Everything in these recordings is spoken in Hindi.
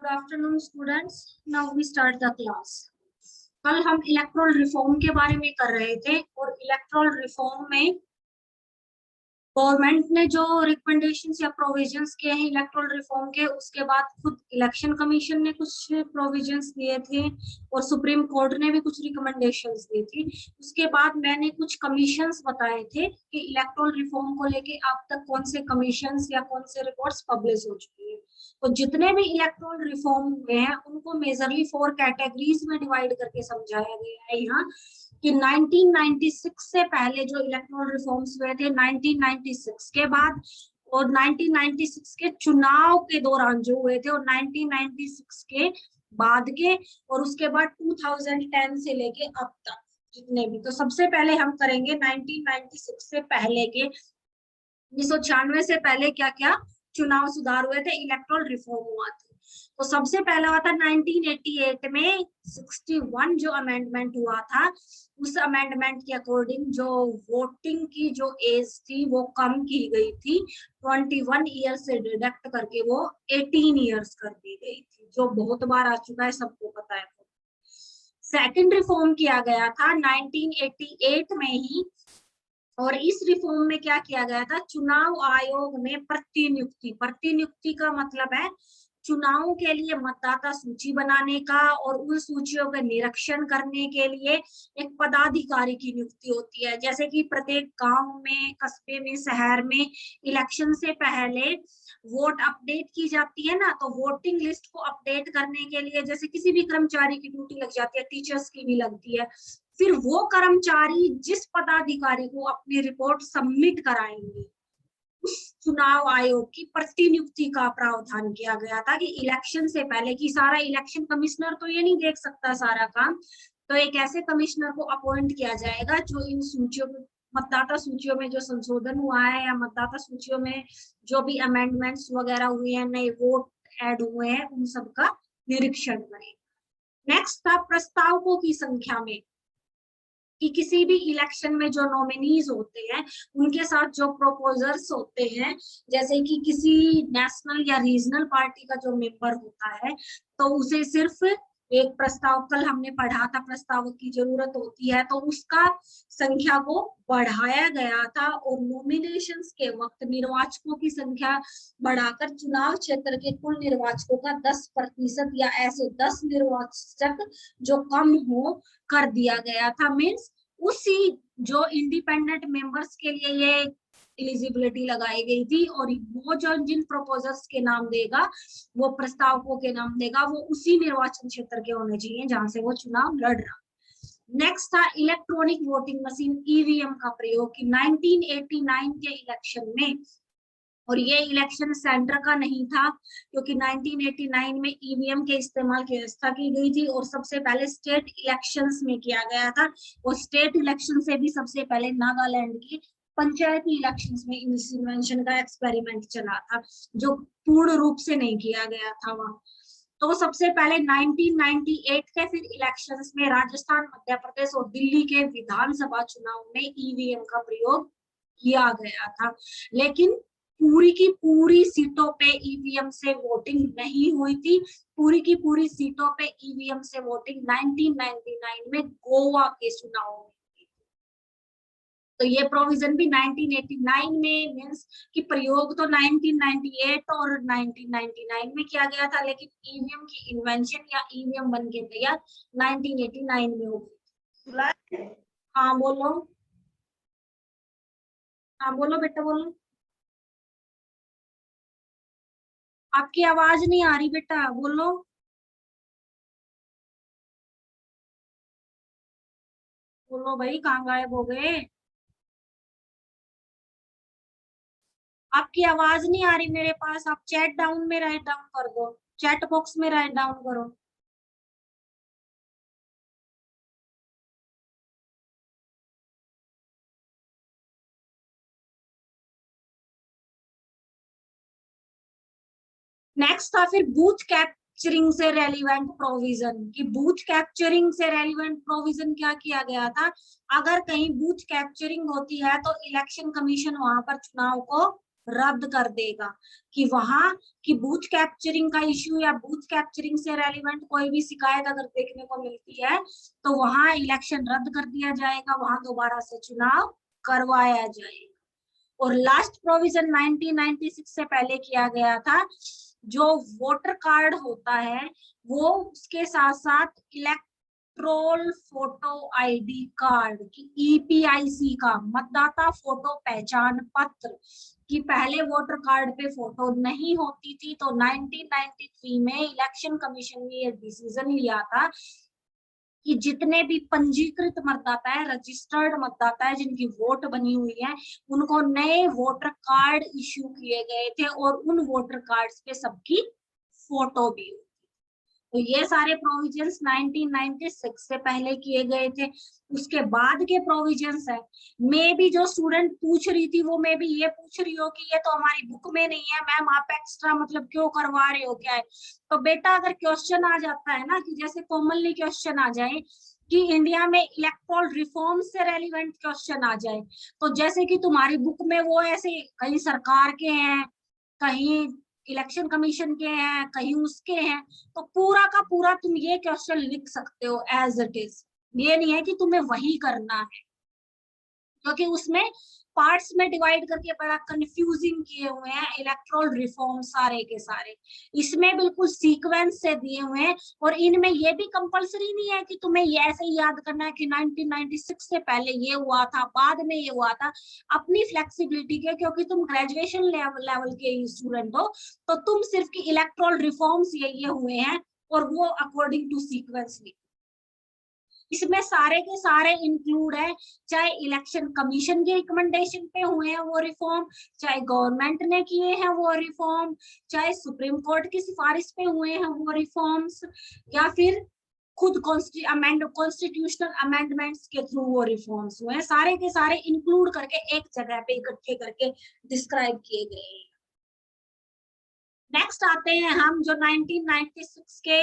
Good afternoon students, now we start the class. कल हम इलेक्टोरल रिफॉर्म के बारे में कर रहे थे और इलेक्टोरल रिफॉर्म में गवर्नमेंट ने जो रिकमेंडेशंस या प्रोविजंस किए हैं इलेक्टोरल रिफॉर्म के, उसके बाद खुद इलेक्शन कमीशन ने कुछ प्रोविजंस दिए थे और सुप्रीम कोर्ट ने भी कुछ रिकमेंडेशंस दी थी। उसके बाद मैंने कुछ कमीशंस बताए थे कि इलेक्टोरल रिफॉर्म को लेके अब तक कौन से कमीशंस या कौन से रिपोर्ट्स पब्लिश हो चुकी है। तो जितने भी इलेक्टोरल रिफॉर्म हुए हैं उनको मेजरली 4 कैटेगरीज में डिवाइड करके समझाया गया है यहाँ कि 1996 से पहले जो इलेक्टोरल रिफॉर्म्स हुए थे, 1996 के बाद और 1996 के चुनाव के दौरान जो हुए थे और 1996 के बाद के और उसके बाद 2010 से लेके अब तक जितने भी। तो सबसे पहले हम करेंगे 1996 से पहले के, 1996 से पहले क्या क्या चुनाव सुधार हुए थे, इलेक्टोरल रिफॉर्म हुआ था। तो सबसे पहला हुआ था 1988 में 61 जो अमेंडमेंट हुआ था, उस अमेंडमेंट के अकॉर्डिंग जो वोटिंग की जो एज थी वो कम की गई थी, 21 ईयर से डिडक्ट करके वो 18 ईयर्स कर दी गई थी, जो बहुत बार आ चुका है, सबको पता है। सेकंड रिफॉर्म किया गया था 1988 में ही, और इस रिफॉर्म में क्या किया गया था, चुनाव आयोग में प्रतिनियुक्ति। प्रतिनियुक्ति का मतलब है चुनाव के लिए मतदाता सूची बनाने का और उन सूचियों का निरीक्षण करने के लिए एक पदाधिकारी की नियुक्ति होती है। जैसे कि प्रत्येक गांव में, कस्बे में, शहर में इलेक्शन से पहले वोट अपडेट की जाती है ना, तो वोटिंग लिस्ट को अपडेट करने के लिए जैसे किसी भी कर्मचारी की ड्यूटी लग जाती है, टीचर्स की भी लगती है, फिर वो कर्मचारी जिस पदाधिकारी को अपनी रिपोर्ट सबमिट कराएंगे उस चुनाव आयोग की प्रतिनियुक्ति का प्रावधान किया गया था कि इलेक्शन से पहले की सारा इलेक्शन कमिश्नर तो ये नहीं देख सकता सारा काम, तो एक ऐसे कमिश्नर को अपॉइंट किया जाएगा जो इन सूचियों में, मतदाता सूचियों में जो संशोधन हुआ है या मतदाता सूचियों में जो भी अमेंडमेंट्स वगैरह हुए हैं, नए वोट ऐड हुए हैं, उन सब का निरीक्षण करें। नेक्स्ट था प्रस्तावकों की संख्या में, कि किसी भी इलेक्शन में जो नॉमिनीज होते हैं उनके साथ जो प्रोपोजर्स होते हैं, जैसे कि किसी नेशनल या रीजनल पार्टी का जो मेंबर होता है तो उसे सिर्फ एक प्रस्ताव, कल हमने पढ़ा था प्रस्तावक की जरूरत होती है, तो उसका संख्या को बढ़ाया गया था और नॉमिनेशंस के वक्त निर्वाचकों की संख्या बढ़ाकर चुनाव क्षेत्र के कुल निर्वाचकों का 10% या ऐसे 10 निर्वाचक जो कम हो कर दिया गया था। मीन्स उसी जो इंडिपेंडेंट मेंबर्स के लिए ये एलिजिबिलिटी लगाई गई थी और वो जो जिन प्रपोजल्स के नाम देगा, वो प्रस्तावकों के नाम देगा, वो उसी निर्वाचन क्षेत्र के होने चाहिए जहां से वो चुनाव लड़ रहा। नेक्स्ट था इलेक्ट्रॉनिक वोटिंग मशीन ईवीएम का प्रयोग कि 1989 के इलेक्शन में, और ये इलेक्शन सेंटर का नहीं था क्योंकि 1989 में ईवीएम के इस्तेमाल की व्यवस्था की गई थी और सबसे पहले स्टेट इलेक्शंस में किया गया था, और स्टेट इलेक्शन से भी सबसे पहले नागालैंड की पंचायती इलेक्शंस में इस इन्वेंशन का एक्सपेरिमेंट चला था, जो पूर्ण रूप से नहीं किया गया था वहां। तो सबसे पहले 1998 के फिर इलेक्शंस में राजस्थान, मध्य प्रदेश और दिल्ली के विधानसभा चुनाव में ईवीएम का प्रयोग किया गया था, लेकिन पूरी की पूरी सीटों पे ईवीएम से वोटिंग नहीं हुई थी। पूरी की पूरी सीटों पे ईवीएम से वोटिंग 1999 में गोवा के चुनाव में हुई थी। तो ये प्रोविजन भी 1989 में, मींस कि प्रयोग तो 1998 और 1999 में किया गया था, लेकिन ईवीएम की इन्वेंशन या ईवीएम बन के तैयार 1989 में हो गई। हाँ बोलो, हाँ बोलो बेटा बोलो। आपकी आवाज नहीं आ रही बेटा, बोलो। बोलो भाई, कहाँ गायब हो गए? आपकी आवाज नहीं आ रही मेरे पास, आप चैट डाउन में राइट डाउन कर दो, चैट बॉक्स में राइट डाउन करो। नेक्स्ट था फिर बूथ कैप्चरिंग से रेलिवेंट प्रोविजन, कि बूथ कैप्चरिंग से रेलिवेंट प्रोविजन क्या किया गया था, अगर कहीं बूथ कैप्चरिंग होती है तो इलेक्शन कमीशन वहां पर चुनाव को रद्द कर देगा कि वहां की बूथ कैप्चरिंग का इश्यू या बूथ कैप्चरिंग से रेलिवेंट कोई भी शिकायत अगर देखने को मिलती है तो वहां इलेक्शन रद्द कर दिया जाएगा, वहां दोबारा से चुनाव करवाया जाएगा। और लास्ट प्रोविजन 1996 से पहले किया गया था, जो वोटर कार्ड होता है वो उसके साथ साथ इलेक्ट्रोल फोटो आईडी कार्ड की ईपीआईसी का मतदाता फोटो पहचान पत्र कि पहले वोटर कार्ड पे फोटो नहीं होती थी, तो 1993 में इलेक्शन कमीशन ने ये डिसीजन लिया था कि जितने भी पंजीकृत मतदाता है, रजिस्टर्ड मतदाता है, जिनकी वोट बनी हुई है, उनको नए वोटर कार्ड इश्यू किए गए थे और उन वोटर कार्ड्स पे सबकी फोटो भी। तो ये सारे प्रोविजंस 1996 से पहले किए गए थे। उसके बाद के प्रोविजंस है, मे भी जो स्टूडेंट पूछ रही थी वो मे भी ये पूछ रही हो कि ये तो हमारी बुक में नहीं है मैम, आप एक्स्ट्रा मतलब क्यों करवा रहे हो, क्या है। तो बेटा अगर क्वेश्चन आ जाता है ना, कि जैसे कॉमनली क्वेश्चन आ जाए कि इंडिया में इलेक्टोरल रिफॉर्म से रेलिवेंट क्वेश्चन आ जाए, तो जैसे कि तुम्हारी बुक में वो ऐसे कहीं सरकार के हैं, कहीं इलेक्शन कमीशन के हैं, कहीं उसके हैं, तो पूरा का पूरा तुम ये क्वेश्चन लिख सकते हो एज इट इज। ये नहीं है कि तुम्हें वही करना है, क्योंकि उसमें पार्ट्स में डिवाइड करके बड़ा कंफ्यूजिंग किए हुए हैं इलेक्टोरल रिफॉर्म सारे के सारे। इसमें बिल्कुल सीक्वेंस से दिए हुए हैं, और इनमें ये भी कंपलसरी नहीं है कि तुम्हें ये ऐसे ही याद करना है कि 1996 से पहले ये हुआ था, बाद में ये हुआ था। अपनी फ्लेक्सिबिलिटी के, क्योंकि तुम ग्रेजुएशन लेवल के स्टूडेंट हो, तो तुम सिर्फ की इलेक्टोरल रिफॉर्म्स ये हुए हैं और वो अकॉर्डिंग टू सीक्वेंस लिखो। इसमें सारे के सारे इंक्लूड है, चाहे इलेक्शन कमीशन के रिकमेंडेशन पे हुए हैं वो रिफॉर्म, चाहे गवर्नमेंट ने किए हैं वो रिफॉर्म, चाहे सुप्रीम कोर्ट की सिफारिश पे हुए हैं वो रिफॉर्म्स, या फिर खुद कॉन्स्टिट्यूशनल अमेंडमेंट्स के थ्रू वो रिफॉर्म्स हुए हैं, सारे के सारे इंक्लूड करके एक जगह पे इकट्ठे करके डिस्क्राइब किए गए हैं। नेक्स्ट आते हैं हम जो 1996 के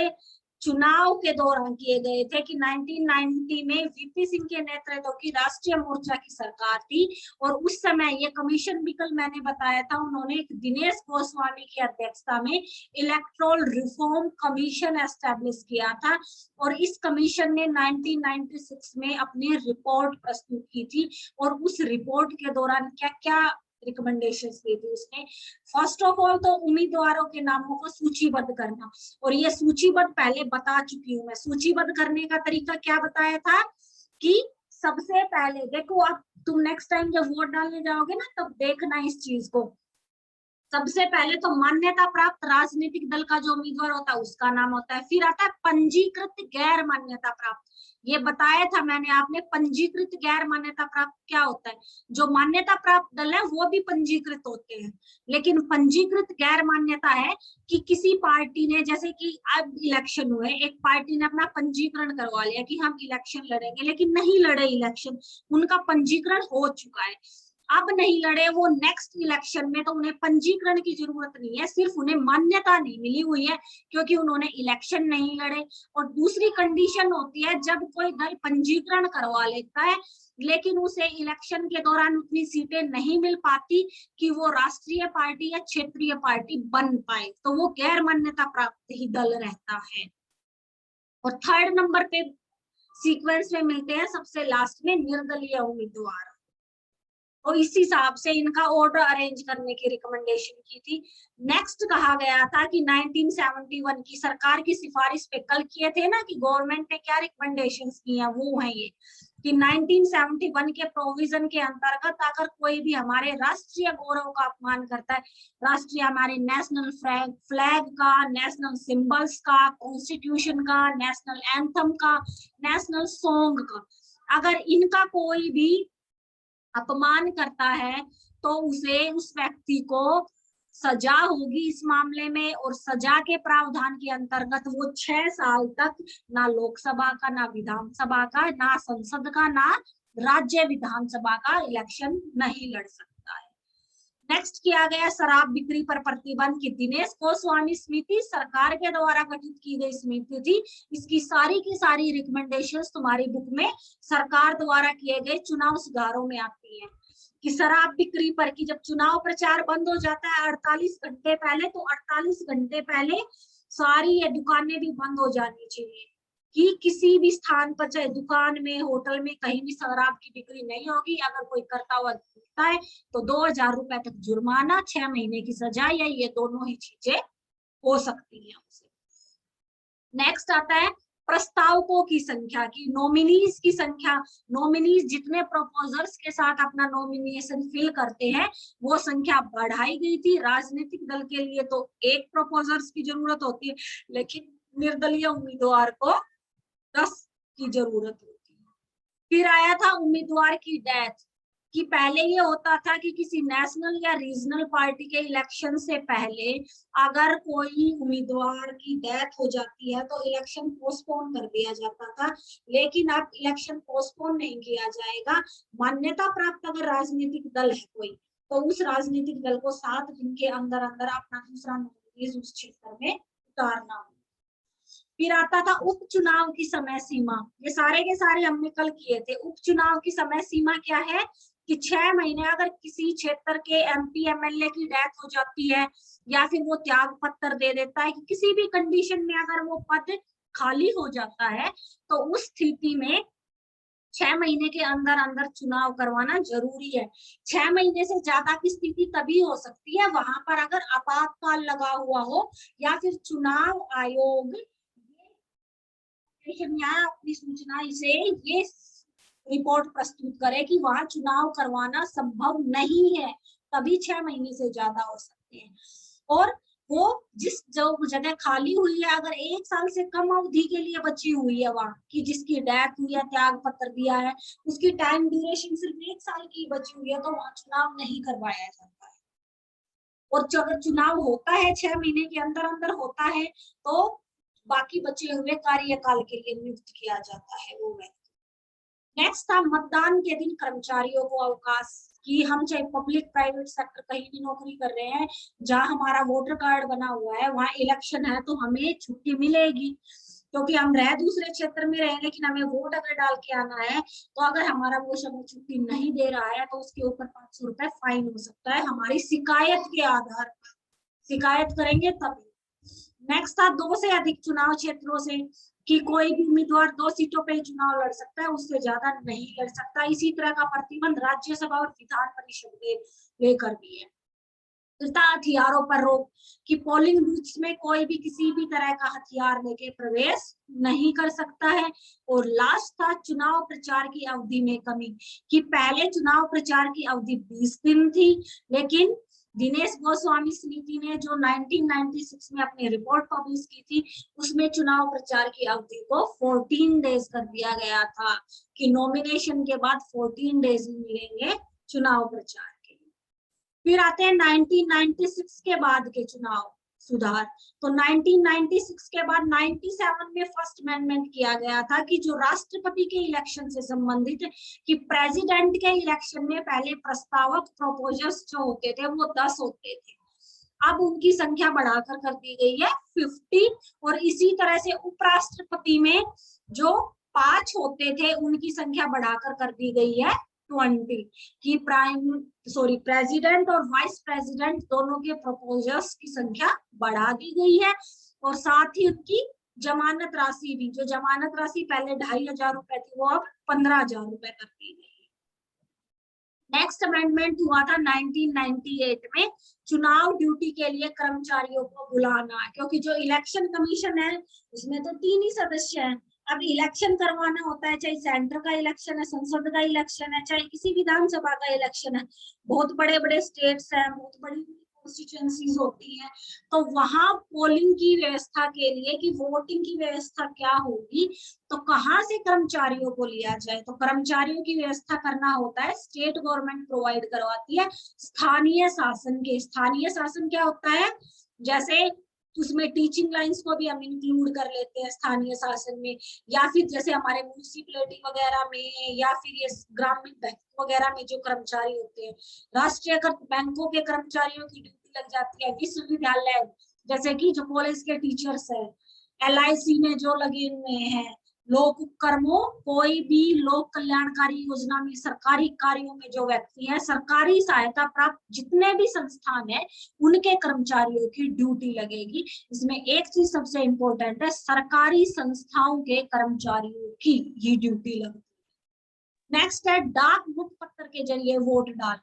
चुनाव के दौरान किए गए थे, कि 1990 में वीपी सिंह के नेतृत्व की राष्ट्रीय मोर्चा की सरकार थी, और उस समय ये कमीशन भी कल मैंने बताया था, उन्होंने एक दिनेश गोस्वामी की अध्यक्षता में इलेक्टोरल रिफॉर्म कमीशन एस्टेब्लिश किया था, और इस कमीशन ने 1996 में अपनी रिपोर्ट प्रस्तुत की थी, और उस रिपोर्ट के दौरान क्या क्या रिकमेंडेशंस दी थी उसने। फर्स्ट ऑफ ऑल तो उम्मीदवारों के नामों को सूचीबद्ध करना, और ये सूचीबद्ध पहले बता चुकी हूँ मैं। सूचीबद्ध करने का तरीका क्या बताया था कि सबसे पहले देखो, अब तुम नेक्स्ट टाइम जब वोट डालने जाओगे ना, तब देखना इस चीज को। सबसे पहले तो मान्यता प्राप्त राजनीतिक दल का जो उम्मीदवार होता है उसका नाम होता है, फिर आता है पंजीकृत गैर मान्यता प्राप्त। ये बताया था मैंने, आपने पंजीकृत गैर मान्यता प्राप्त क्या होता है। जो मान्यता प्राप्त दल है वो भी पंजीकृत होते हैं, लेकिन पंजीकृत गैर मान्यता है कि किसी पार्टी ने, जैसे कि अब इलेक्शन हुए, एक पार्टी ने अपना पंजीकरण करवा लिया कि हम इलेक्शन लड़ेंगे, लेकिन नहीं लड़े इलेक्शन, उनका पंजीकरण हो चुका है, अब नहीं लड़े वो नेक्स्ट इलेक्शन में, तो उन्हें पंजीकरण की जरूरत नहीं है, सिर्फ उन्हें मान्यता नहीं मिली हुई है क्योंकि उन्होंने इलेक्शन नहीं लड़े। और दूसरी कंडीशन होती है जब कोई दल पंजीकरण करवा लेता है लेकिन उसे इलेक्शन के दौरान उतनी सीटें नहीं मिल पाती कि वो राष्ट्रीय पार्टी या क्षेत्रीय पार्टी बन पाए, तो वो गैर मान्यता प्राप्त ही दल रहता है। और थर्ड नंबर पे सीक्वेंस में मिलते हैं सबसे लास्ट में निर्दलीय उम्मीदवार, और इस हिसाब से इनका ऑर्डर अरेंज करने की रिकमेंडेशन की थी। नेक्स्ट कहा गया था कि 1971 की सरकार की सिफारिश पे कल किए थे ना कि गवर्नमेंट ने क्या रिकमेंडेशंस की हैं, वो है ये कि 1971 के प्रोविजन के अंतर्गत अगर कोई भी हमारे राष्ट्रीय गौरव का अपमान करता है, राष्ट्रीय हमारे नेशनल फ्लैग का, नेशनल सिंबल्स का, कॉन्स्टिट्यूशन का, नेशनल एंथम का, नेशनल सॉन्ग का, अगर इनका कोई भी अपमान करता है तो उसे, उस व्यक्ति को सजा होगी इस मामले में, और सजा के प्रावधान के अंतर्गत वो 6 साल तक ना लोकसभा का, ना विधानसभा का, ना संसद का, ना राज्य विधानसभा का इलेक्शन नहीं लड़ सकता है। नेक्स्ट किया गया शराब बिक्री पर प्रतिबंध की दिनेश गोस्वामी समिति सरकार के द्वारा गठित की गई समिति थी। इसकी सारी की सारी रिकमेंडेशंस तुम्हारी बुक में सरकार द्वारा किए गए चुनाव सुधारों में आती है कि शराब बिक्री पर, कि जब चुनाव प्रचार बंद हो जाता है 48 घंटे पहले, तो 48 घंटे पहले सारी ये दुकानें भी बंद हो जानी चाहिए, कि किसी भी स्थान पर, चाहे दुकान में, होटल में, कहीं भी शराब की बिक्री नहीं होगी। अगर कोई करता हुआ दिखता है तो 2000 रुपए तक जुर्माना, 6 महीने की सजा, या ये दोनों ही चीजें हो सकती है उसे। नेक्स्ट आता है प्रस्तावकों की संख्या, की नॉमिनीज की संख्या। नॉमिनीज जितने प्रपोजर्स के साथ अपना नॉमिनेशन फिल करते हैं वो संख्या बढ़ाई गई थी। राजनीतिक दल के लिए तो एक प्रपोजर्स की जरूरत होती है, लेकिन निर्दलीय उम्मीदवार को 10 की जरूरत होती है। फिर आया था उम्मीदवार की डेथ, कि पहले ये होता था कि किसी नेशनल या रीजनल पार्टी के इलेक्शन से पहले अगर कोई उम्मीदवार की डेथ हो जाती है तो इलेक्शन पोस्टपोन कर दिया जाता था, लेकिन अब इलेक्शन पोस्टपोन नहीं किया जाएगा। मान्यता प्राप्त अगर राजनीतिक दल है कोई, तो उस राजनीतिक दल को 7 दिन के अंदर अंदर अपना दूसरा नॉमिनी उस क्षेत्र में उतारना होगा। फिर आता था उपचुनाव की समय सीमा। ये सारे के सारे हमने कल किए थे। उपचुनाव की समय सीमा क्या है कि 6 महीने, अगर किसी क्षेत्र के एमपी एमएलए की डेथ हो जाती है या फिर वो त्याग पत्र दे देता है, कि किसी भी कंडीशन में अगर वो पद खाली हो जाता है, तो उस स्थिति में 6 महीने के अंदर अंदर चुनाव करवाना जरूरी है। 6 महीने से ज्यादा की स्थिति तभी हो सकती है वहां पर अगर आपातकाल लगा हुआ हो, या फिर चुनाव आयोग अपनी सूचना से ये रिपोर्ट प्रस्तुत करे कि वहां चुनाव करवाना संभव नहीं है, तभी 6 महीने से ज्यादा हो सकते हैं। और वो जिस जो जगह खाली हुई है, अगर 1 साल से कम अवधि के लिए बची हुई है वहां, कि जिसकी डेथ हुई है, त्याग पत्र दिया है, उसकी टाइम ड्यूरेशन सिर्फ 1 साल की बची हुई है, तो वहां चुनाव नहीं करवाया जाता है। और अगर चुनाव होता है 6 महीने के अंदर अंदर होता है, तो बाकी बचे हुए कार्यकाल के लिए नियुक्त किया जाता है वो व्यक्ति। नेक्स्ट था मतदान के दिन कर्मचारियों को अवकाश, कि हम चाहे पब्लिक प्राइवेट सेक्टर कहीं भी नौकरी कर रहे हैं, जहां हमारा वोटर कार्ड बना हुआ है, वहां इलेक्शन है तो हमें छुट्टी मिलेगी, क्योंकि हम रह दूसरे क्षेत्र में रहे, लेकिन हमें वोट अगर डाल के आना है, तो अगर हमारा वो समय छुट्टी नहीं दे रहा है तो उसके ऊपर 500 रुपए फाइन हो सकता है, हमारी शिकायत के आधार पर। शिकायत करेंगे तभी। नेक्स्ट था 2 से अधिक चुनाव क्षेत्रों से, कि कोई भी उम्मीदवार 2 सीटों पे चुनाव लड़ सकता है, उससे ज्यादा नहीं लड़ सकता। इसी तरह का प्रतिबंध राज्यसभा और विधान परिषद लेकर भी है। हथियारों पर रोक, कि पोलिंग बूथ्स में कोई भी किसी भी तरह का हथियार लेके प्रवेश नहीं कर सकता है। और लास्ट था चुनाव प्रचार की अवधि में कमी, कि पहले चुनाव प्रचार की अवधि 20 दिन थी, लेकिन दिनेश गोस्वामी समिति ने जो 1996 में अपनी रिपोर्ट पब्लिश की थी, उसमें चुनाव प्रचार की अवधि को 14 डेज कर दिया गया था, कि नॉमिनेशन के बाद 14 डेज मिलेंगे चुनाव प्रचार के लिए। फिर आते हैं 1996 के बाद के चुनाव सुधार। तो 1996 के बाद 97 में फर्स्ट अमेंडमेंट किया गया था, कि जो राष्ट्रपति के इलेक्शन से संबंधित, कि प्रेसिडेंट के इलेक्शन में पहले प्रस्तावक प्रोपोजर्स जो होते थे वो 10 होते थे, अब उनकी संख्या बढ़ाकर कर दी गई है 50। और इसी तरह से उपराष्ट्रपति में जो 5 होते थे उनकी संख्या बढ़ाकर कर दी गई है 20, कि प्रेसिडेंट और वाइस प्रेसिडेंट दोनों के प्रपोजर्स की संख्या बढ़ा दी गई है। और साथ ही उनकी जमानत राशि भी, जो जमानत राशि पहले 2500 रुपए थी, वो अब 15,000 रुपए कर दी गई है। नेक्स्ट अमेंडमेंट हुआ था 1998 में, चुनाव ड्यूटी के लिए कर्मचारियों को बुलाना, क्योंकि जो इलेक्शन कमीशन है उसमें तो 3 ही सदस्य हैं। अब इलेक्शन करवाना होता है, चाहे सेंटर का इलेक्शन है, संसद का इलेक्शन है, चाहे किसी विधानसभा का इलेक्शन है, बहुत बड़े बड़े स्टेट्स हैं, बहुत बड़ी कॉन्स्टिट्यूएंसीज होती हैं, तो वहां पोलिंग की व्यवस्था के लिए, कि वोटिंग की व्यवस्था क्या होगी, तो कहाँ से कर्मचारियों को लिया जाए, तो कर्मचारियों की व्यवस्था करना होता है, स्टेट गवर्नमेंट प्रोवाइड करवाती है स्थानीय शासन के। स्थानीय शासन क्या होता है, जैसे उसमें टीचिंग लाइंस को भी हम इंक्लूड कर लेते हैं स्थानीय शासन में, या फिर जैसे हमारे म्यूनिसिपैलिटी वगैरह में, या फिर ये ग्रामीण बैंक वगैरह में जो कर्मचारी होते हैं, राष्ट्रीयकृत बैंकों के कर्मचारियों की ड्यूटी लग जाती है, विश्वविद्यालय जैसे कि जो कॉलेज के टीचर्स है, LIC में जो लगे हुए हैं, लोक उपक्रमों, कोई भी लोक कल्याणकारी योजना में, सरकारी कार्यों में जो व्यक्ति है, सरकारी सहायता प्राप्त जितने भी संस्थान है, उनके कर्मचारियों की ड्यूटी लगेगी। इसमें एक चीज सबसे इंपॉर्टेंट है, सरकारी संस्थाओं के कर्मचारियों की ये ड्यूटी लगती है। नेक्स्ट है डाक मुख पत्र के जरिए वोट डाल,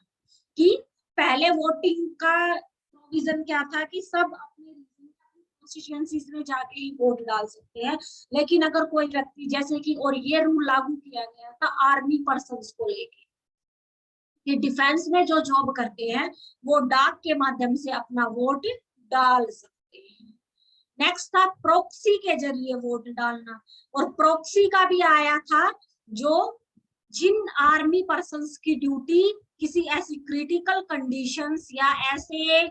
कि पहले वोटिंग का प्रोविजन क्या था कि सब अपने कॉन्स्टिट्यूएंसीज में जाके ही वोट डाल सकते हैं, लेकिन अगर कोई व्यक्ति जैसे कि, और ये रूल लागू किया गया था आर्मी पर्सन्स को लेके, कि डिफेंस में जो जॉब करते हैं वो डाक के माध्यम से अपना वोट डाल सकते हैं। नेक्स्ट था प्रोक्सी के जरिए वोट डालना, और प्रोक्सी का भी आया था, जो जिन आर्मी पर्सन्स की ड्यूटी किसी ऐसी क्रिटिकल कंडीशंस या ऐसे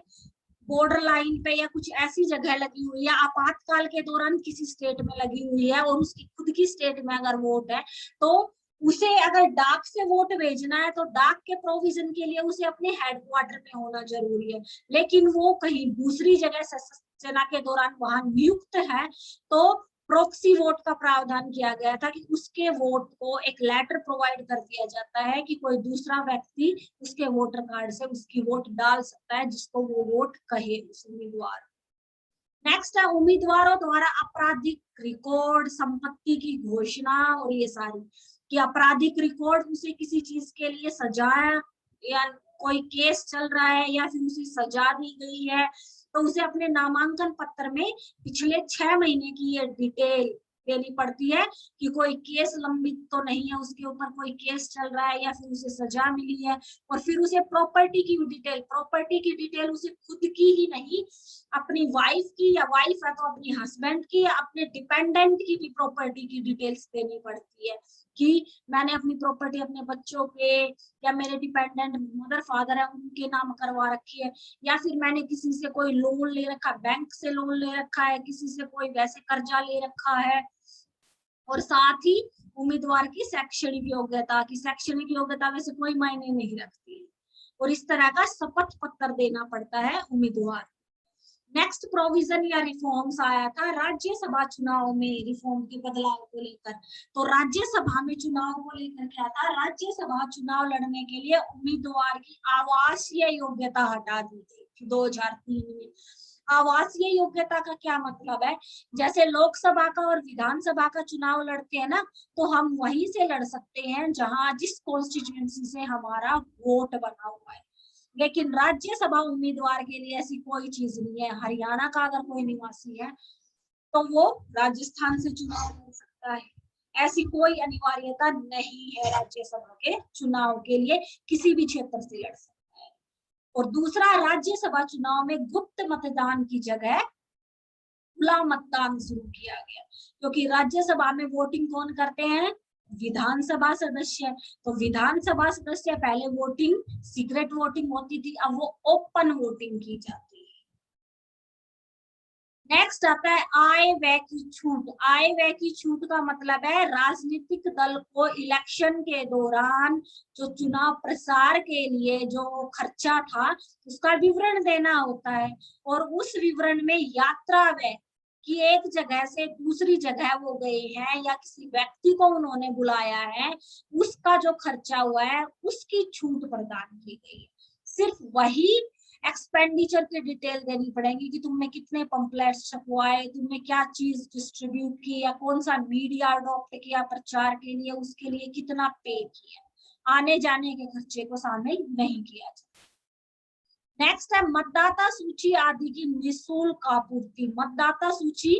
बॉर्डर लाइन पे या कुछ ऐसी जगह लगी हुई है, आपातकाल के दौरान किसी स्टेट में लगी हुई है और उसकी खुद की स्टेट में अगर वोट है, तो उसे अगर डाक से वोट भेजना है तो डाक के प्रोविजन के लिए उसे अपने हेडक्वार्टर में होना जरूरी है, लेकिन वो कहीं दूसरी जगह सेना के दौरान वहां नियुक्त है, तो प्रोक्सी वोट का प्रावधान किया गया था कि उसके वोट को एक लेटर प्रोवाइड कर दिया जाता है कि कोई दूसरा व्यक्ति उसके वोटर कार्ड से उसकी वोट डाल सकता है, जिसको वो वोट कहे उस उम्मीदवार। नेक्स्ट है उम्मीदवारों द्वारा आपराधिक रिकॉर्ड, संपत्ति की घोषणा, और ये सारी, कि आपराधिक रिकॉर्ड, उसे किसी चीज के लिए सजा या कोई केस चल रहा है या फिर उसे सजा दी गई है, तो उसे अपने नामांकन पत्र में पिछले 6 महीने की ये डिटेल देनी पड़ती है, कि कोई केस लंबित तो नहीं है, उसके ऊपर कोई केस चल रहा है या फिर उसे सजा मिली है। और फिर उसे प्रॉपर्टी की डिटेल उसे खुद की ही नहीं, अपनी वाइफ की, या वाइफ है तो अपनी हस्बैंड की, या अपने डिपेंडेंट की भी प्रॉपर्टी की डिटेल्स देनी पड़ती है, कि मैंने अपनी प्रॉपर्टी अपने बच्चों के या मेरे डिपेंडेंट मदर फादर है उनके नाम करवा रखी है, या फिर मैंने किसी से कोई लोन ले रखा, बैंक से लोन ले रखा है, किसी से कोई वैसे कर्जा ले रखा है। और साथ ही उम्मीदवार की शैक्षणिक योग्यता, की शैक्षणिक योग्यता वैसे कोई मायने नहीं रखती, और इस तरह का शपथ पत्र देना पड़ता है उम्मीदवार। नेक्स्ट प्रोविजन या रिफॉर्म्स आया था राज्यसभा चुनाव में, रिफॉर्म के बदलाव को लेकर। तो राज्यसभा में चुनाव को लेकर क्या था, राज्यसभा चुनाव लड़ने के लिए उम्मीदवार की आवासीय योग्यता हटा दी थी 2003 में। आवासीय योग्यता का क्या मतलब है, जैसे लोकसभा का और विधानसभा का चुनाव लड़ते हैं ना, तो हम वहीं से लड़ सकते हैं जहां जिस कॉन्स्टिट्यूएंसी से हमारा वोट बना हुआ है, लेकिन राज्यसभा उम्मीदवार के लिए ऐसी कोई चीज नहीं है। हरियाणा का अगर कोई निवासी है तो वो राजस्थान से चुनाव लड़ सकता है, ऐसी कोई अनिवार्यता नहीं है राज्यसभा के चुनाव के लिए, किसी भी क्षेत्र से लड़ सकता है। और दूसरा, राज्यसभा चुनाव में गुप्त मतदान की जगह खुला मतदान शुरू किया गया, क्योंकि राज्यसभा में वोटिंग कौन करते हैं, विधानसभा सदस्य। तो विधानसभा सदस्य पहले वोटिंग सीक्रेट वोटिंग होती थी, अब वो ओपन वोटिंग की जाती है। नेक्स्ट आता है आय व्यय की छूट। आय व्यय की छूट का मतलब है राजनीतिक दल को इलेक्शन के दौरान जो चुनाव प्रसार के लिए जो खर्चा था उसका विवरण देना होता है, और उस विवरण में यात्रा व्यय, कि एक जगह से दूसरी जगह वो गए हैं या किसी व्यक्ति को उन्होंने बुलाया है, उसका जो खर्चा हुआ है उसकी छूट प्रदान की गई है। सिर्फ वही एक्सपेंडिचर की डिटेल देनी पड़ेगी, कि तुमने कितने पंपलेट्स छपवाए, तुमने क्या चीज डिस्ट्रीब्यूट की, या कौन सा मीडिया अडॉप्ट किया प्रचार के लिए, उसके लिए कितना पे किया, आने जाने के खर्चे को शामिल नहीं किया जाता। नेक्स्ट है मतदाता सूची आदि की निःशुल्क आपूर्ति। मतदाता सूची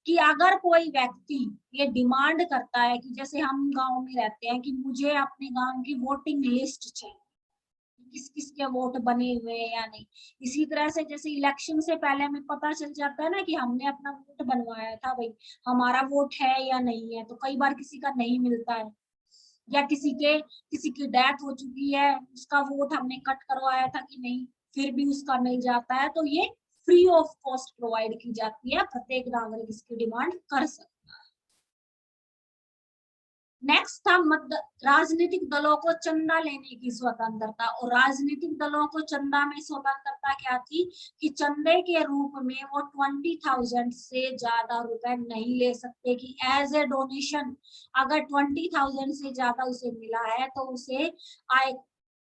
कि अगर कोई व्यक्ति ये डिमांड करता है कि जैसे हम गांव में रहते हैं कि मुझे अपने गांव की वोटिंग लिस्ट चाहिए, किस किस के वोट बने हुए हैं या नहीं, इसी तरह से जैसे इलेक्शन से पहले हमें पता चल जाता है ना कि हमने अपना वोट बनवाया था, भाई हमारा वोट है या नहीं है, तो कई बार किसी का नहीं मिलता है, या किसी की डेथ हो चुकी है, उसका वोट हमने कट करवाया था कि नहीं, फिर भी उसका मिल जाता है, तो ये फ्री ऑफ कॉस्ट प्रोवाइड की जाती है, प्रत्येक नागरिक इसकी डिमांड कर सकता है। नेक्स्ट था राजनीतिक दलों को चंदा लेने की स्वतंत्रता, और राजनीतिक दलों को चंदा में स्वतंत्रता क्या थी कि चंदे के रूप में वो 20,000 से ज्यादा रुपए नहीं ले सकते, कि एज ए डोनेशन अगर 20,000 से ज्यादा उसे मिला है तो उसे आय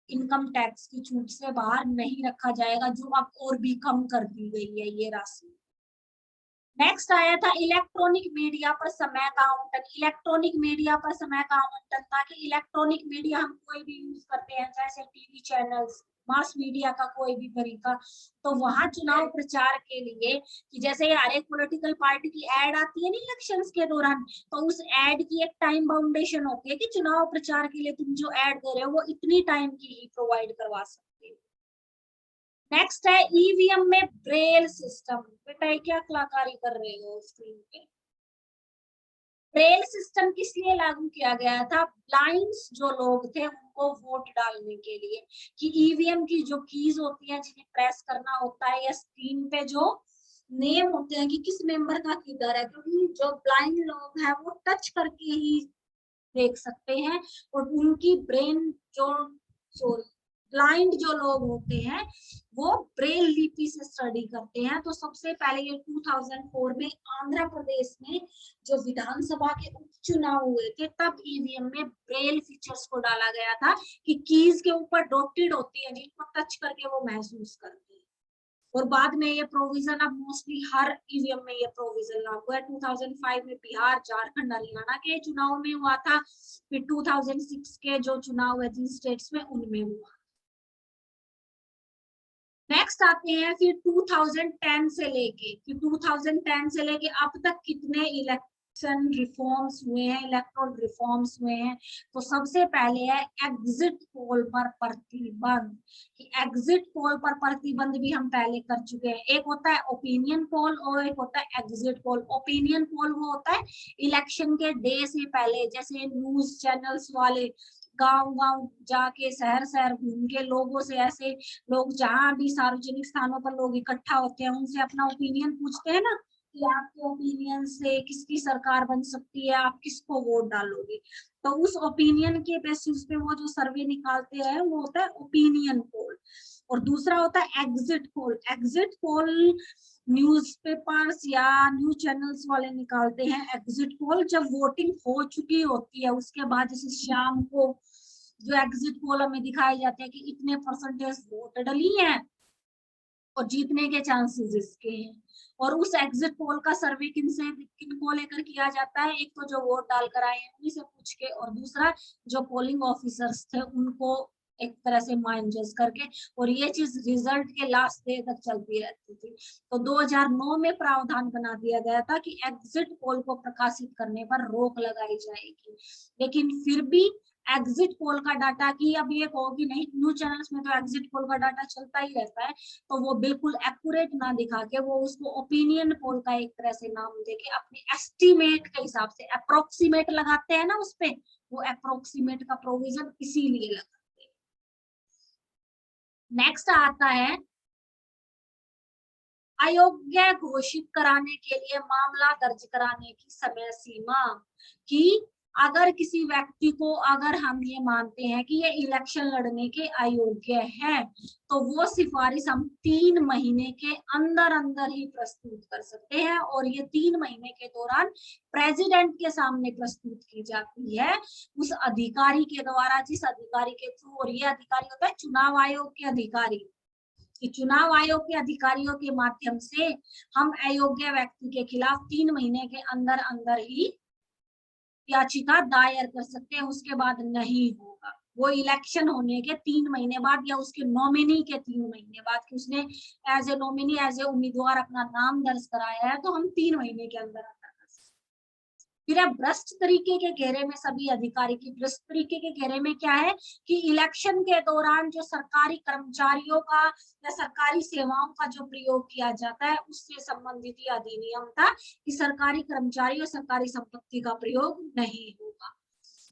इनकम टैक्स की छूट से बाहर नहीं रखा जाएगा, जो अब और भी कम कर दी गई है ये राशि। नेक्स्ट आया था इलेक्ट्रॉनिक मीडिया पर समय का आवंटन। इलेक्ट्रॉनिक मीडिया पर समय का आवंटन था कि इलेक्ट्रॉनिक मीडिया हम कोई भी यूज करते हैं, जैसे टीवी चैनल्स, मास मीडिया का कोई भी तरीका, तो वहां चुनाव प्रचार के लिए कि जैसे हर एक पॉलिटिकल पार्टी की एड आती है ना इलेक्शंस के दौरान, तो उस एड की एक टाइम बाउंडेशन होती है कि चुनाव प्रचार के लिए तुम जो एड दे रहे हो वो इतनी टाइम की ही प्रोवाइड करवा सकते हो। नेक्स्ट है ईवीएम में ब्रेल सिस्टम। बेटा ये क्या कलाकारी कर रहे हो स्क्रीन पे? ब्रेल सिस्टम किस लिए लागू किया गया था? ब्लाइंड्स जो लोग थे उनको वोट डालने के लिए, कि ईवीएम की जो कीज होती है जिन्हें प्रेस करना होता है, या स्क्रीन पे जो नेम होते हैं कि किस मेंबर का किधर है, क्योंकि जो ब्लाइंड लोग हैं वो टच करके ही देख सकते हैं, और उनकी ब्रेन जो ब्लाइंड जो लोग होते हैं वो ब्रेल लिपि से स्टडी करते हैं। तो सबसे पहले ये 2004 में आंध्र प्रदेश में जो विधानसभा के उपचुनाव हुए थे तब ईवीएम में ब्रेल फीचर्स को डाला गया था, कि कीज के ऊपर डॉटेड होती है जिनको टच करके वो महसूस करते हैं। और बाद में ये प्रोविजन अब मोस्टली हर ईवीएम में ये प्रोविजन लागू है। 2005 में बिहार, झारखंड, हरियाणा के चुनाव में हुआ था, फिर 2006 के जो चुनाव है जिन स्टेट्स में उनमें हुआ। नेक्स्ट आते हैं फिर 2010 से लेके, कि 2010 से लेके अब तक कितने इलेक्शन रिफॉर्म्स हुए हैं, इलेक्टोरल रिफॉर्म्स हुए हैं। तो सबसे पहले है एग्जिट पोल पर प्रतिबंध, कि एग्जिट पोल पर प्रतिबंध भी हम पहले कर चुके हैं। एक होता है ओपिनियन पोल और एक होता है एग्जिट पोल। ओपिनियन पोल वो होता है इलेक्शन के डे से पहले, जैसे न्यूज चैनल्स वाले गांव गांव जाके, शहर शहर घूम के लोगों से, ऐसे लोग जहां भी सार्वजनिक स्थानों पर लोग इकट्ठा होते हैं उनसे अपना ओपिनियन पूछते हैं ना, कि आपके ओपिनियन से किसकी सरकार बन सकती है, आप किसको वोट डालोगे। तो उस ओपिनियन के बेसिस पे वो जो सर्वे निकालते हैं वो होता है ओपिनियन पोल। और दूसरा होता है exit poll. Exit poll newspapers या न्यूज चैनल्स वाले निकालते हैं एग्जिट पोल जब वोटिंग हो चुकी होती है, उसके बाद जैसे शाम को जो एग्जिट पोल हमें दिखाए जाते हैं कि इतने परसेंटेज वोट डली हैं और जीतने के चांसेस इसके हैं। और उस एग्जिट पोल का सर्वे किन को लेकर किया जाता है? एक तो जो वोट डालकर आए हैं उन्हीं से पूछ के, और दूसरा जो पोलिंग ऑफिसर्स थे उनको एक तरह से माइंड जज करके, और ये चीज रिजल्ट के लास्ट डे तक चलती रहती थी। तो 2009 में प्रावधान बना दिया गया था कि एग्जिट पोल को प्रकाशित करने पर रोक लगाई जाएगी, लेकिन फिर भी एग्जिट पोल का डाटा की अब ये कहो कि नहीं, न्यूज चैनल्स में तो एग्जिट पोल का डाटा चलता ही रहता है, तो वो बिल्कुल एक्यूरेट ना दिखा के वो उसको ओपिनियन पोल का एक तरह से नाम देके अपने एस्टिमेट के हिसाब से अप्रोक्सीमेट लगाते हैं ना उसपे, वो अप्रोक्सीमेट का प्रोविजन इसीलिए लगाते हैं। नेक्स्ट आता है अयोग्य घोषित कराने के लिए मामला दर्ज कराने की समय सीमा, कि अगर किसी व्यक्ति को, अगर हम ये मानते हैं कि ये इलेक्शन लड़ने के अयोग्य है, तो वो सिफारिश हम 3 महीने के अंदर अंदर ही प्रस्तुत कर सकते हैं, और ये 3 महीने के दौरान प्रेसिडेंट के सामने प्रस्तुत की जाती है उस अधिकारी के द्वारा, जिस अधिकारी के थ्रू, और ये अधिकारी होता है चुनाव आयोग के अधिकारी, कि चुनाव आयोग के अधिकारियों के माध्यम से हम अयोग्य व्यक्ति के खिलाफ 3 महीने के अंदर अंदर ही याचिका दायर कर सकते हैं, उसके बाद नहीं होगा। वो इलेक्शन होने के 3 महीने बाद या उसके नॉमिनी के 3 महीने बाद, कि उसने as a nominee, as a उम्मीदवार अपना नाम दर्ज कराया है, तो हम 3 महीने के अंदर अंदर कर सकते हैं। फिर अब भ्रष्ट तरीके के घेरे में सभी अधिकारी, की भ्रष्ट तरीके के घेरे में क्या है कि इलेक्शन के दौरान जो सरकारी कर्मचारियों का या सरकारी सेवाओं का जो प्रयोग किया जाता है उससे संबंधित ये अधिनियम था, कि सरकारी कर्मचारी और सरकारी संपत्ति का प्रयोग नहीं होगा।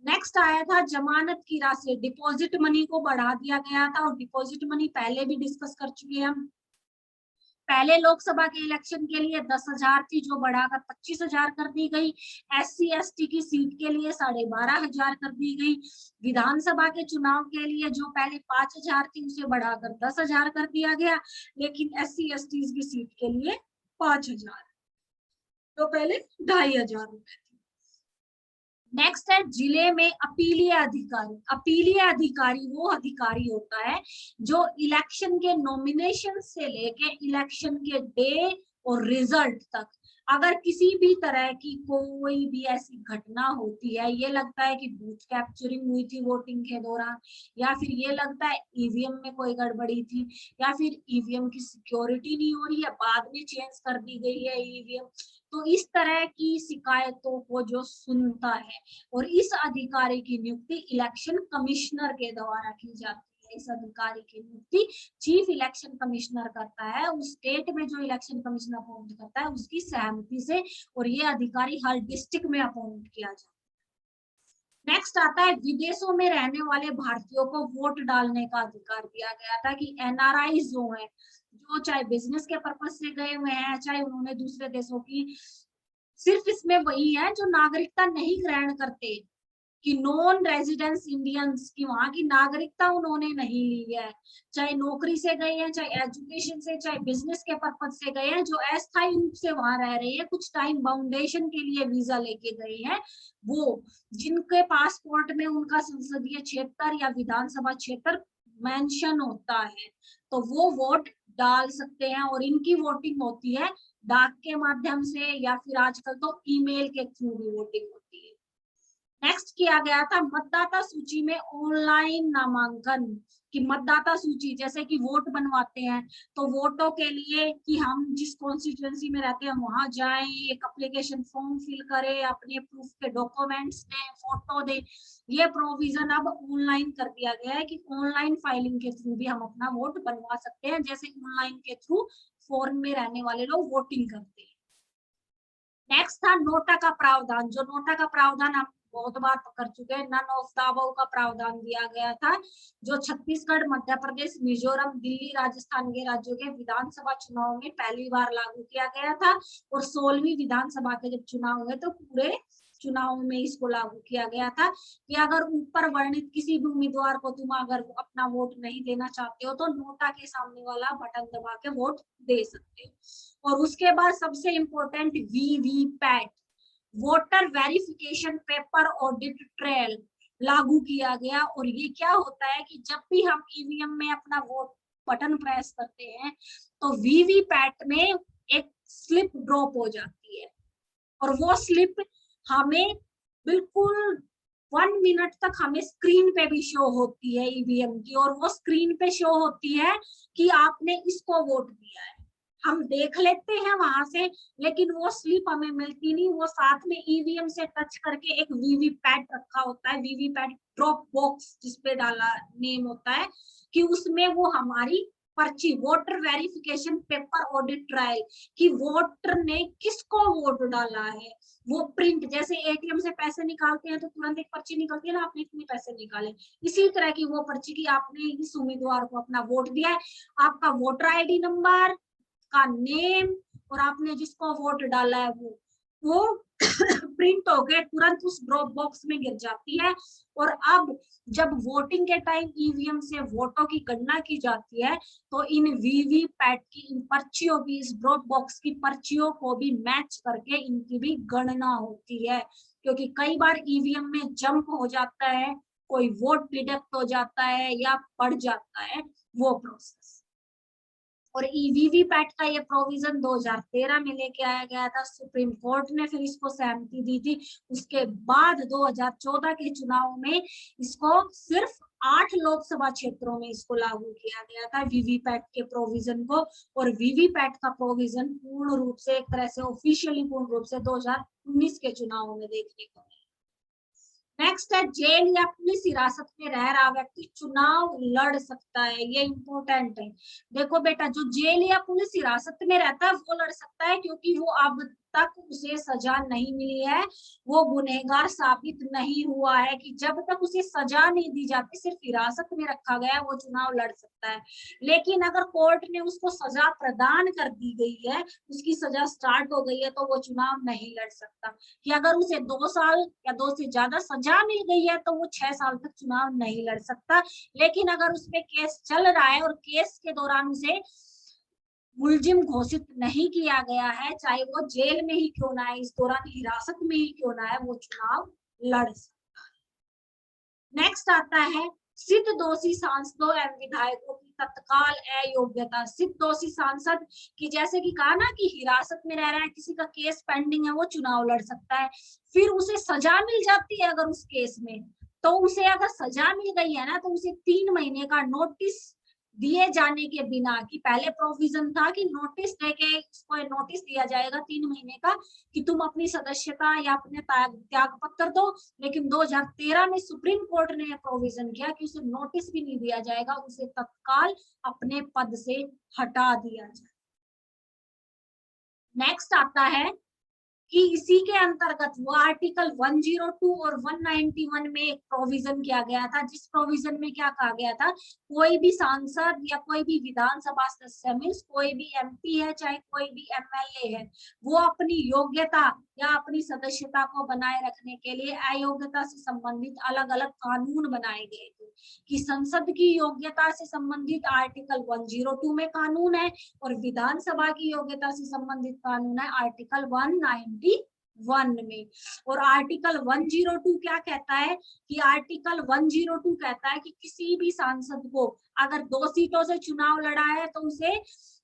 नेक्स्ट आया था जमानत की राशि, डिपॉजिट मनी को बढ़ा दिया गया था, और डिपॉजिट मनी पहले भी डिस्कस कर चुके हैं हम। पहले लोकसभा के इलेक्शन के लिए 10,000 थी, जो बढ़ाकर 25,000 कर दी गई। SC/ST की सीट के लिए 12,500 कर दी गई। विधानसभा के चुनाव के लिए जो पहले 5,000 थी, उसे बढ़ाकर 10,000 कर दिया गया। लेकिन SC/ST की सीट के लिए 5,000, तो पहले 2,500 रुपए। नेक्स्ट है जिले में अपीलीय अधिकारी। अपीलीय अधिकारी वो अधिकारी होता है जो इलेक्शन के नॉमिनेशन से लेके इलेक्शन के डे और रिजल्ट तक अगर किसी भी तरह की कोई भी ऐसी घटना होती है, ये लगता है कि बूथ कैप्चरिंग हुई थी वोटिंग के दौरान, या फिर ये लगता है ईवीएम में कोई गड़बड़ी थी, या फिर ईवीएम की सिक्योरिटी नहीं हो रही है, बाद में चेंज कर दी गई है ईवीएम, तो इस तरह की शिकायतों को जो सुनता है, और इस अधिकारी की नियुक्ति इलेक्शन कमिश्नर के द्वारा की जाती है। इस अधिकारी की नियुक्ति चीफ इलेक्शन कमिश्नर करता है, उस स्टेट में जो इलेक्शन कमिश्नर अपॉइंट करता है उसकी सहमति से, और ये अधिकारी हर डिस्ट्रिक्ट में अपॉइंट किया जाता है। नेक्स्ट आता है विदेशों में रहने वाले भारतीयों को वोट डालने का अधिकार दिया गया था कि NRI जो है, जो चाहे बिजनेस के पर्पज से गए हुए हैं, चाहे उन्होंने दूसरे देशों की, सिर्फ इसमें वही है जो नागरिकता नहीं ग्रहण करते, कि नॉन रेजिडेंस इंडियंस की वहां की नागरिकता उन्होंने नहीं ली है, चाहे नौकरी से गए हैं, चाहे एजुकेशन से, चाहे बिजनेस के पर्पज से गए हैं, जो अस्थायी रूप से वहां रह रहे हैं, कुछ टाइम फाउंडेशन के लिए वीजा लेके गए हैं, वो जिनके पासपोर्ट में उनका संसदीय क्षेत्र या विधानसभा क्षेत्र मेंशन होता है, तो वो वोट डाल सकते हैं। और इनकी वोटिंग होती है डाक के माध्यम से, या फिर आजकल तो ईमेल के थ्रू भी वोटिंग होती है। नेक्स्ट किया गया था मतदाता सूची में ऑनलाइन नामांकन, कि मतदाता सूची जैसे कि वोट बनवाते हैं, तो वोटों के लिए कि हम जिस कॉन्स्टिट्यूएंसी में रहते हैं वहां जाएं, एक एप्लीकेशन फॉर्म फिल करें, अपने प्रूफ के डॉक्यूमेंट्स दें, फोटो दें, ये प्रोविजन अब ऑनलाइन कर दिया गया है कि ऑनलाइन फाइलिंग के थ्रू भी हम अपना वोट बनवा सकते हैं, जैसे ऑनलाइन के थ्रू फॉरेन में रहने वाले लोग वोटिंग करते हैं। नेक्स्ट था नोटा का प्रावधान। जो नोटा का प्रावधान हम बहुत बार कर चुके हैं, नन ऑफ द अबव का प्रावधान दिया गया था, जो छत्तीसगढ़, मध्य प्रदेश, मिजोरम, दिल्ली, राजस्थान के राज्यों के विधानसभा चुनाव में पहली बार लागू किया गया था, और 16वीं विधानसभा के जब चुनाव हुए तो पूरे चुनाव में इसको लागू किया गया था, कि अगर ऊपर वर्णित किसी भी उम्मीदवार को तुम अगर अपना वोट नहीं देना चाहते हो, तो नोटा के सामने वाला बटन दबा के वोट दे सकते हो। और उसके बाद सबसे important VVPAT, voter verification paper audit trail लागू किया गया। और ये क्या होता है कि जब भी हम ईवीएम में अपना वोट बटन प्रेस करते हैं, तो वीवीपैट में एक स्लिप ड्रॉप हो जाती है, और वो स्लिप हमें बिल्कुल 1 मिनट तक हमें स्क्रीन पे भी शो होती है ईवीएम की, और वो स्क्रीन पे शो होती है कि आपने इसको वोट दिया है। हम देख लेते हैं वहां से, लेकिन वो स्लिप हमें मिलती नहीं, वो साथ में ईवीएम से टच करके एक वीवीपैट रखा होता है, वीवीपैट ड्रॉप बॉक्स जिसपे डाला नेम होता है, कि उसमें वो हमारी पर्ची, voter verification paper audit trial, कि वोटर ने किसको वोट डाला है, वो प्रिंट, जैसे एटीएम से पैसे निकालते हैं तो तुरंत एक पर्ची निकलती है ना, आपने इतने पैसे निकाले, इसी तरह की वो पर्ची की आपने इस उम्मीदवार को अपना वोट दिया है, आपका वोटर आईडी नंबर का नेम, और आपने जिसको वोट डाला है वो प्रिंट होके तुरंत उस ड्रॉप बॉक्स में गिर जाती है। और अब जब वोटिंग के टाइम ईवीएम से वोटों की गणना की जाती है, तो इन वीवीपैट की इन पर्चियों की, इस ड्रॉप बॉक्स की पर्चियों को भी मैच करके इनकी भी गणना होती है, क्योंकि कई बार ईवीएम में जंप हो जाता है, कोई वोट डिडक्ट हो जाता है या बढ़ जाता है वो प्रोसेस। और वीवीपैट का ये प्रोविजन 2013 में लेके आया गया था, सुप्रीम कोर्ट ने फिर इसको सहमति दी थी। उसके बाद 2014 के चुनाव में इसको सिर्फ 8 लोकसभा क्षेत्रों में इसको लागू किया गया था वीवीपैट के प्रोविजन को। और वीवीपैट का प्रोविजन पूर्ण रूप से, एक तरह से ऑफिशियली पूर्ण रूप से 2019 के चुनाव में देखने को मिला। नेक्स्ट है जेल या पुलिस हिरासत में रह रहा व्यक्ति चुनाव लड़ सकता है, ये इंपॉर्टेंट है। देखो बेटा, जो जेल या पुलिस हिरासत में रहता है वो लड़ सकता है, क्योंकि वो अब तक उसे सजा नहीं मिली है वो गुनहगार साबित नहीं हुआ है, कि जब तक उसे सजा नहीं दी जाती, सिर्फ हिरासत में रखा गया है, वो चुनाव लड़ सकता है। लेकिन अगर कोर्ट ने उसको सजा प्रदान कर दी गई है, उसकी सजा स्टार्ट हो गई है, तो वो चुनाव नहीं लड़ सकता। कि अगर उसे 2 साल या 2 से ज्यादा सजा मिल गई है तो वो 6 साल तक चुनाव नहीं लड़ सकता। लेकिन अगर उसपे केस चल रहा है और केस के दौरान उसे मुलजिम घोषित नहीं किया गया है, चाहे वो जेल में ही क्यों ना है, इस दौरान हिरासत में ही क्यों ना है, वो चुनाव लड़ सकता है। नेक्स्ट आता है सिद्ध दोषी सांसदों एवं विधायकों की तत्काल अयोग्यता। सिद्ध दोषी सांसद की, जैसे कि कहा ना कि हिरासत में रह रहा है, किसी का केस पेंडिंग है, वो चुनाव लड़ सकता है। फिर उसे सजा मिल जाती है अगर उस केस में, तो उसे अगर सजा मिल गई है ना, तो उसे 3 महीने का नोटिस दिए जाने के बिना, कि पहले प्रोविजन था कि नोटिस देके इसको नोटिस दिया जाएगा 3 महीने का कि तुम अपनी सदस्यता या अपने त्याग पत्र दो, लेकिन 2013 में सुप्रीम कोर्ट ने प्रोविजन किया कि उसे नोटिस भी नहीं दिया जाएगा, उसे तत्काल अपने पद से हटा दिया जाए। नेक्स्ट आता है कि इसी के अंतर्गत वो आर्टिकल 102 और 191 में एक प्रोविजन किया गया था, जिस प्रोविजन में क्या कहा गया था, कोई भी सांसद या कोई भी विधानसभा सदस्य मीन्स कोई भी एमपी है चाहे कोई भी एमएलए है, वो अपनी योग्यता या अपनी सदस्यता को बनाए रखने के लिए अयोग्यता से संबंधित अलग अलग कानून बनाए गए थे। कि संसद की योग्यता से संबंधित आर्टिकल 102 में कानून है और विधानसभा की योग्यता से संबंधित कानून है आर्टिकल 191 में। और आर्टिकल 102 क्या कहता है कि आर्टिकल 102 कहता है कि किसी भी सांसद को अगर 2 सीटों से चुनाव लड़ा है तो उसे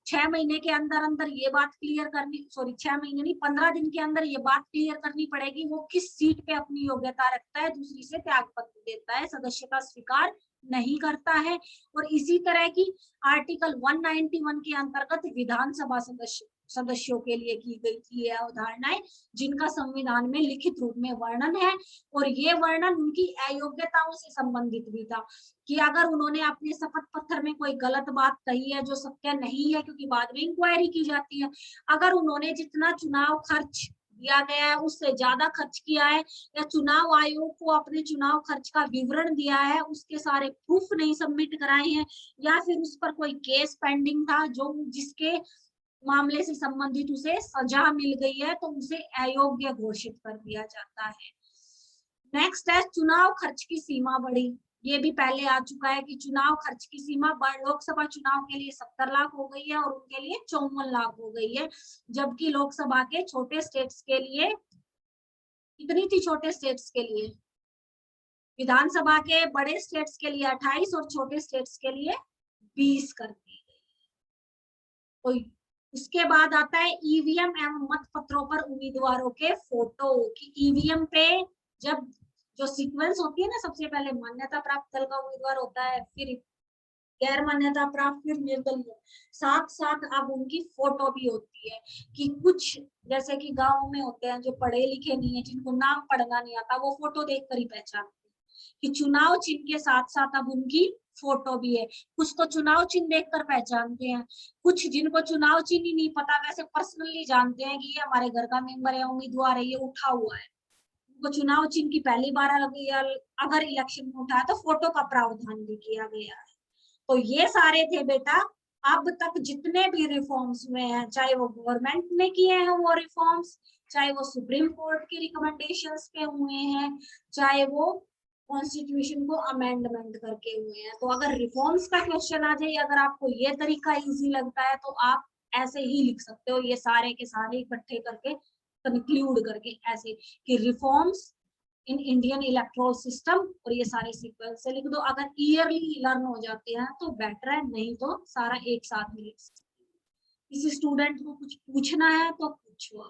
6 महीने के अंदर अंदर ये बात क्लियर करनी, सॉरी 6 महीने नहीं, 15 दिन के अंदर ये बात क्लियर करनी पड़ेगी वो किस सीट पे अपनी योग्यता रखता है, दूसरी से त्याग पत्र देता है, सदस्यता स्वीकार नहीं करता है। और इसी तरह की आर्टिकल 191 के अंतर्गत विधानसभा सदस्यों के लिए की गई थी यह अवधारणाएं, जिनका संविधान में लिखित रूप में वर्णन है। और ये वर्णन उनकी अयोग्यताओं से संबंधित भी था कि अगर उन्होंने अपने शपथ पत्र में कोई गलत बात कही है जो सत्य नहीं है, क्योंकि बाद में इंक्वायरी की जाती है, अगर उन्होंने जितना चुनाव खर्च दिया गया है उससे ज्यादा खर्च किया है, या चुनाव आयोग को अपने चुनाव खर्च का विवरण दिया है, उसके सारे प्रूफ नहीं सबमिट कराए हैं, या फिर उस पर कोई केस पेंडिंग था जो जिसके मामले से संबंधित उसे सजा मिल गई है, तो उसे अयोग्य घोषित कर दिया जाता है। नेक्स्ट है चुनाव खर्च की सीमा बढ़ी। ये भी पहले आ चुका है कि चुनाव खर्च की सीमा लोकसभा चुनाव के लिए 70 लाख हो गई है और उनके लिए 54 लाख हो गई है, जबकि लोकसभा के छोटे स्टेट्स के लिए कितनी थी, छोटे स्टेट्स के लिए, विधानसभा के बड़े स्टेट्स के लिए 28 और छोटे स्टेट्स के लिए 20 कर दी गई। तो उसके बाद आता है ईवीएम एवं मत पत्रों पर उम्मीदवारों के फोटो। की ईवीएम पे जब जो सीक्वेंस होती है ना, सबसे पहले मान्यता प्राप्त दल का उम्मीदवार होता है, फिर गैर मान्यता प्राप्त, फिर निर्दलीय, साथ साथ अब उनकी फोटो भी होती है। कि कुछ जैसे कि गांव में होते हैं जो पढ़े लिखे नहीं है, जिनको नाम पढ़ना नहीं आता, वो फोटो देखकर ही पहचानते हैं। कि चुनाव चिन्ह के साथ साथ अब उनकी फोटो भी है। कुछ तो चुनाव चिन्ह देखकर पहचानते हैं, कुछ जिनको चुनाव चिन्ह ही नहीं पता वैसे पर्सनली जानते हैं कि ये हमारे घर का मेंबर है, उम्मीदवार है, ये उठा हुआ है, उनको चुनाव चिन्ह की पहली बार अगर इलेक्शन में उठा तो फोटो का प्रावधान भी किया गया है। तो ये सारे थे बेटा अब तक जितने भी रिफॉर्म्स हुए हैं, चाहे वो गवर्नमेंट ने किए हैं वो रिफॉर्म्स, चाहे वो सुप्रीम कोर्ट के रिकमेंडेशंस पे हुए हैं, चाहे वो कॉन्स्टिट्यूशन को अमेंडमेंट करके हुए हैं। तो अगर रिफॉर्म्स का क्वेश्चन आ जाए, अगर आपको ये तरीका इजी लगता है तो आप ऐसे ही लिख सकते हो, ये सारे के सारे इकट्ठे करके कंक्लूड करके ऐसे कि reforms in Indian electoral system, और ये सारे सीक्वेंस से लिख दो। अगर ईयरली लर्न हो जाते हैं तो बेटर है, नहीं तो सारा एक साथ ही लिख सकते। किसी स्टूडेंट को कुछ पूछना है तो पूछो।